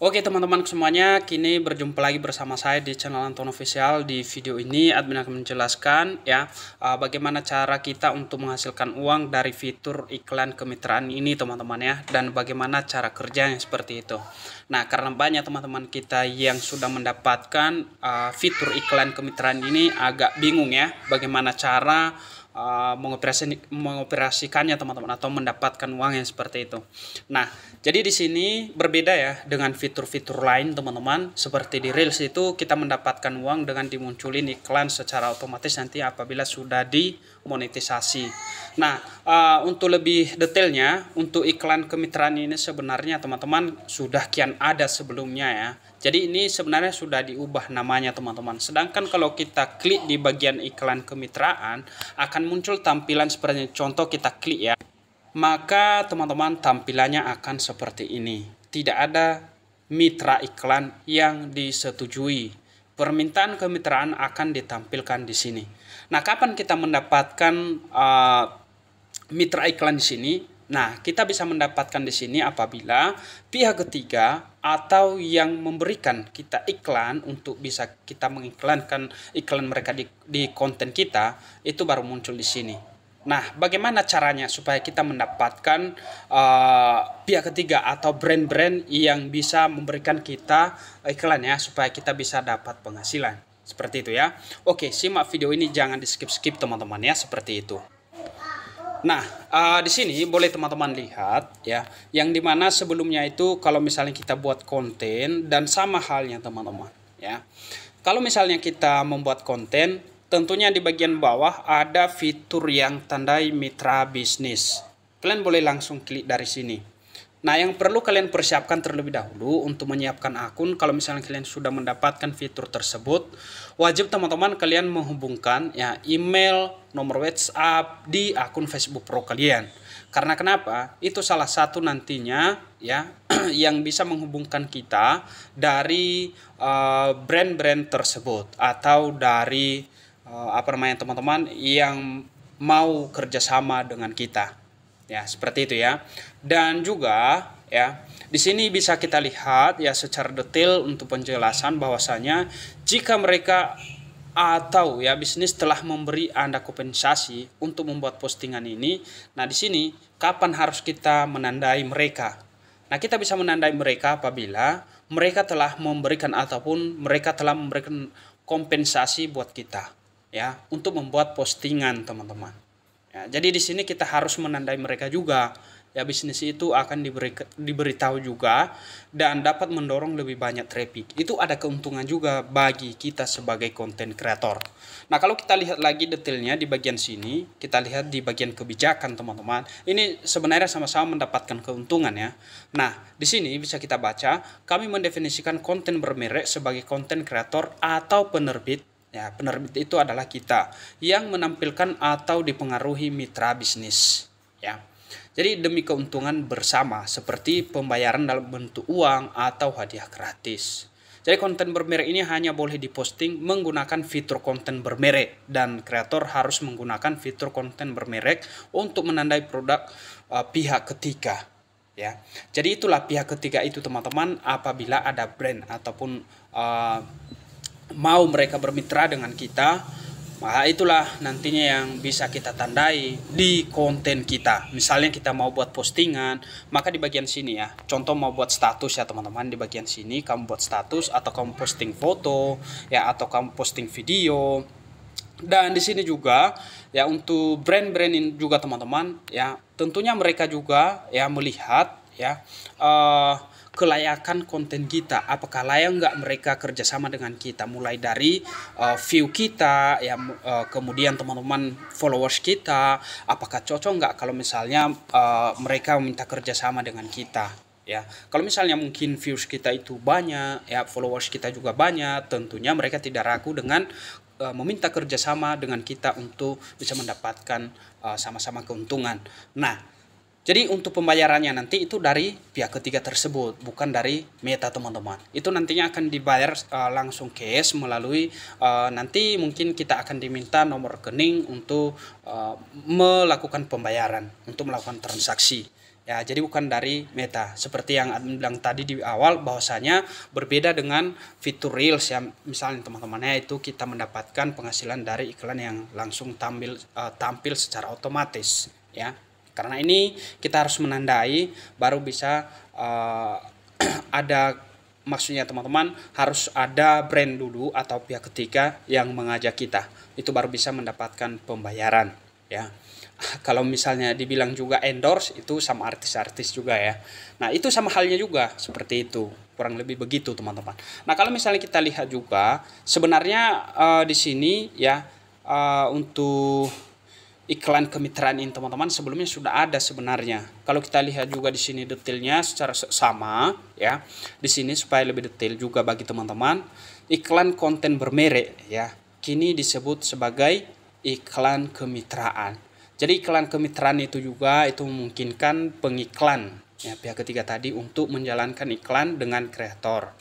Oke teman-teman semuanya, kini berjumpa lagi bersama saya di channel Anton Official. Di video ini admin akan menjelaskan bagaimana cara kita untuk menghasilkan uang dari fitur iklan kemitraan ini teman-teman ya, dan bagaimana cara kerjanya seperti itu. Nah, karena banyak teman-teman kita yang sudah mendapatkan fitur iklan kemitraan ini agak bingung ya, bagaimana cara mengoperasikannya teman-teman, atau mendapatkan uang yang seperti itu. Nah, jadi di sini berbeda ya dengan fitur-fitur lain teman-teman. Seperti di Reels itu kita mendapatkan uang dengan dimunculin iklan secara otomatis nanti apabila sudah dimonetisasi. Nah, untuk lebih detailnya, untuk iklan kemitraan ini sebenarnya teman-teman sudah kian ada sebelumnya ya. Jadi ini sebenarnya sudah diubah namanya teman-teman. Sedangkan kalau kita klik di bagian iklan kemitraan, akan muncul tampilan seperti contoh kita klik ya. Maka teman-teman tampilannya akan seperti ini. Tidak ada mitra iklan yang disetujui. Permintaan kemitraan akan ditampilkan di sini. Nah, kapan kita mendapatkan mitra iklan di sini? Nah, kita bisa mendapatkan di sini apabila pihak ketiga atau yang memberikan kita iklan untuk bisa kita mengiklankan iklan mereka di konten kita, itu baru muncul di sini. Nah, bagaimana caranya supaya kita mendapatkan pihak ketiga atau brand-brand yang bisa memberikan kita iklan ya, supaya kita bisa dapat penghasilan. Seperti itu ya. Oke, simak video ini, jangan di skip-skip teman-teman ya, seperti itu. Nah, di sini boleh teman-teman lihat ya, yang dimana sebelumnya itu kalau misalnya kita buat konten, dan sama halnya teman-teman ya. Kalau misalnya kita membuat konten, tentunya di bagian bawah ada fitur yang tandai mitra bisnis. Kalian boleh langsung klik dari sini. Nah, yang perlu kalian persiapkan terlebih dahulu untuk menyiapkan akun, kalau misalnya kalian sudah mendapatkan fitur tersebut, wajib teman-teman kalian menghubungkan ya email, nomor WhatsApp di akun Facebook Pro kalian. Karena kenapa? Itu salah satu nantinya ya yang bisa menghubungkan kita dari brand-brand tersebut, atau dari teman-teman yang mau kerjasama dengan kita. Ya, seperti itu ya. Dan juga ya, di sini bisa kita lihat ya secara detail untuk penjelasan bahwasanya jika mereka atau ya bisnis telah memberi Anda kompensasi untuk membuat postingan ini, nah di sini kapan harus kita menandai mereka? Nah, kita bisa menandai mereka apabila mereka telah memberikan ataupun mereka telah memberikan kompensasi buat kita ya untuk membuat postingan teman-teman. Ya, jadi di sini kita harus menandai mereka juga. Ya, bisnis itu akan diberitahu juga dan dapat mendorong lebih banyak traffic. Itu ada keuntungan juga bagi kita sebagai konten kreator. Nah, kalau kita lihat lagi detailnya di bagian sini, kita lihat di bagian kebijakan teman-teman. Ini sebenarnya sama-sama mendapatkan keuntungan ya. Nah, di sini bisa kita baca, kami mendefinisikan konten bermerek sebagai konten kreator atau penerbit. Ya, penerbit itu adalah kita yang menampilkan atau dipengaruhi mitra bisnis. Ya, jadi demi keuntungan bersama seperti pembayaran dalam bentuk uang atau hadiah gratis. Jadi konten bermerek ini hanya boleh diposting menggunakan fitur konten bermerek, dan kreator harus menggunakan fitur konten bermerek untuk menandai produk pihak ketiga. Ya, jadi itulah pihak ketiga itu teman-teman apabila ada brand ataupun mau mereka bermitra dengan kita, maka itulah nantinya yang bisa kita tandai di konten kita. Misalnya kita mau buat postingan, maka di bagian sini ya, contoh mau buat status ya teman-teman, di bagian sini kamu buat status atau kamu posting foto ya, atau kamu posting video. Dan di sini juga ya untuk brand-brand ini juga teman-teman ya, tentunya mereka juga ya melihat ya kelayakan konten kita, apakah layak nggak mereka kerjasama dengan kita, mulai dari view kita ya, kemudian teman-teman followers kita, apakah cocok nggak kalau misalnya mereka meminta kerjasama dengan kita ya. Kalau misalnya mungkin views kita itu banyak ya, followers kita juga banyak, tentunya mereka tidak ragu dengan meminta kerjasama dengan kita untuk bisa mendapatkan sama-sama keuntungan. Nah, jadi untuk pembayarannya nanti itu dari pihak ketiga tersebut, bukan dari Meta teman-teman. Itu nantinya akan dibayar langsung cash melalui nanti mungkin kita akan diminta nomor rekening untuk melakukan pembayaran, untuk melakukan transaksi. Ya, jadi bukan dari Meta. Seperti yang admin bilang tadi di awal, bahwasanya berbeda dengan fitur Reels yang misalnya teman-temannya itu kita mendapatkan penghasilan dari iklan yang langsung tampil secara otomatis, ya. Karena ini kita harus menandai baru bisa ada, maksudnya teman-teman harus ada brand dulu atau pihak ketiga yang mengajak kita. Itu baru bisa mendapatkan pembayaran, ya. Kalau misalnya dibilang juga endorse, itu sama artis-artis juga ya. Nah, itu sama halnya juga seperti itu. Kurang lebih begitu, teman-teman. Nah, kalau misalnya kita lihat juga sebenarnya di sini ya untuk iklan kemitraan ini teman-teman sebelumnya sudah ada sebenarnya. Kalau kita lihat juga di sini detailnya secara sama ya. Di sini supaya lebih detail juga bagi teman-teman, iklan konten bermerek ya kini disebut sebagai iklan kemitraan. Jadi iklan kemitraan itu juga itu memungkinkan pengiklan ya pihak ketiga tadi untuk menjalankan iklan dengan kreator,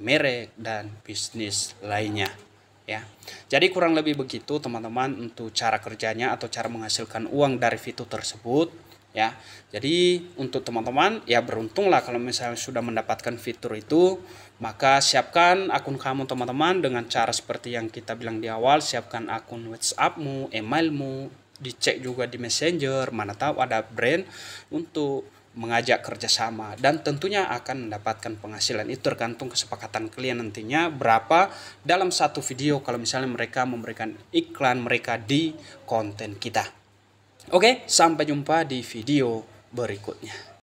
merek dan bisnis lainnya ya. Jadi kurang lebih begitu teman-teman untuk cara kerjanya atau cara menghasilkan uang dari fitur tersebut ya. Jadi untuk teman-teman ya beruntunglah kalau misalnya sudah mendapatkan fitur itu, maka siapkan akun kamu teman-teman dengan cara seperti yang kita bilang di awal. Siapkan akun WhatsAppmu, emailmu, dicek juga di Messenger, mana tahu ada brand untuk mengajak kerjasama, dan tentunya akan mendapatkan penghasilan. Itu tergantung kesepakatan kalian nantinya berapa dalam satu video kalau misalnya mereka memberikan iklan mereka di konten kita. Oke, sampai jumpa di video berikutnya.